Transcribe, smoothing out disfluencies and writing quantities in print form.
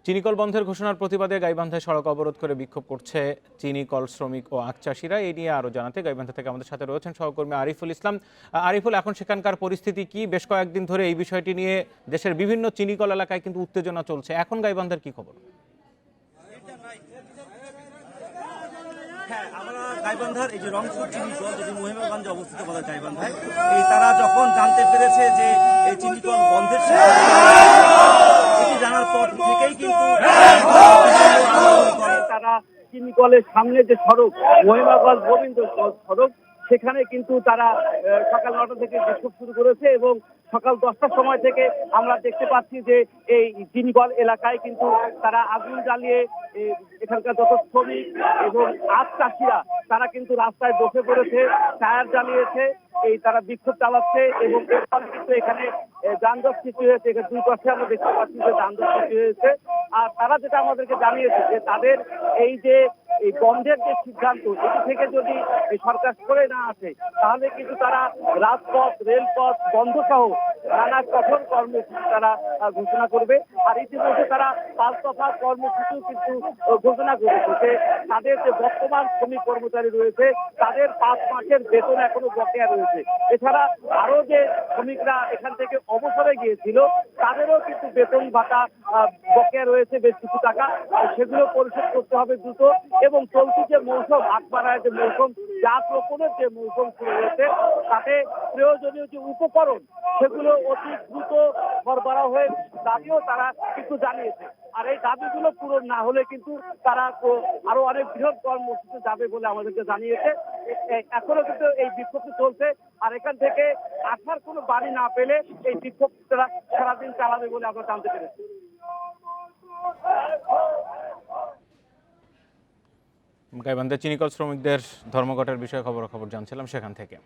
চিনিকল বন্ধের ঘোষণার প্রতিবাদে গাইবান্ধায় সড়ক অবরোধ করে বিক্ষোভ করছে চিনিকল শ্রমিক ও আখ চাষিরা। এই নিয়ে আরো জানাতে গাইবান্ধা থেকে আমাদের সাথে রয়েছেন সহকর্মী আরিফুল ইসলাম। আরিফুল, এখন সেখানকার পরিস্থিতি কি? বেশ কয়েকদিন ধরে এই বিষয়টি নিয়ে দেশের বিভিন্ন চিনিকল এলাকায় কিন্তু উত্তেজনা চলছে। এখন গাইবান্ধার কি খবর? হ্যাঁ, আমরা গাইবান্ধার এই যে রংপুর চিনিকল যেটি মহিমাগঞ্জে অবস্থিত বলা গাইবান্ধায়, এই তারা যখন জানতে পেরেছে যে এই চিনিকল বন্ধের এটি জানার পর থেকেই কিন্তু তারা চিনিকলের সামনে যে সড়ক মহিমাগঞ্জ গোবিন্দ সড়ক, সেখানে কিন্তু তারা সকাল 9টা থেকে বিক্ষোভ শুরু করেছে এবং সকাল 10টার সময় থেকে আমরা দেখতে পাচ্ছি যে এই চিনিকল এলাকায় কিন্তু তারা আগুন জ্বালিয়ে এখানকার যত শ্রমিক এবং আখ চাষিরা তারা কিন্তু রাস্তায় বসে পড়েছে, টায়ার জ্বালিয়েছে, এই তারা বিক্ষোভ চালাচ্ছে এবং এর ফলে কিন্তু এখানে যানজট সৃষ্টি হয়েছে। এখানে দুই পাশে আমরা দেখতে পাচ্ছি যে যানজট সৃষ্টি হয়েছে। আর তারা যেটা আমাদেরকে জানিয়েছে যে তাদের এই যে এই বন্ধের যে সিদ্ধান্ত, এটি থেকে যদি এই সরকার সরে না আসে তাহলে কিন্তু তারা রাজপথ, রেলপথ বন্ধ সহ নানা কঠোর কর্মসূচি তারা ঘোষণা করবে। আর ইতিমধ্যে তারা 5 দফা কর্মসূচিও কিন্তু ঘোষণা করেছে যে তাদের যে বর্তমান শ্রমিক কর্মচারী রয়েছে তাদের 5 মাসের বেতন এখনো বকেয়া রয়েছে। এছাড়া আরো যে শ্রমিকরা এখান থেকে অবসরে গিয়েছিল তাদেরও কিন্তু বেতন ভাতা বকেয়া রয়েছে বেশ কিছু টাকা, সেগুলো পরিশোধ করতে হবে দ্রুত। এবং চলতি যে মৌসুম, আখ মারার যে মৌসুম, জাত রোপণের যে মৌসুম শুরু হয়েছে, তাতে প্রয়োজনীয় যে উপকরণ সেগুলো অতি দ্রুত সরবরাহের দাবিও তারা কিন্তু জানিয়েছে। আর এই দাবিগুলো পূরণ না হলে কিন্তু তারা আরো অনেক বৃহৎ কর্মসূচি যাবে বলে আমাদেরকে জানিয়েছে। এখনো কিন্তু এই বিক্ষোভটি চলছে। আর এখান থেকে আসার কোনো বাড়ি না পেলে এই বিক্ষোভ তারা সারাদিন চালাবে বলে আমরা জানতে পেরেছি। গাইবান্ধায় চিনিকল শ্রমিকদের ধর্মঘটের বিষয়ে খবর জানছিলাম সেখান থেকে।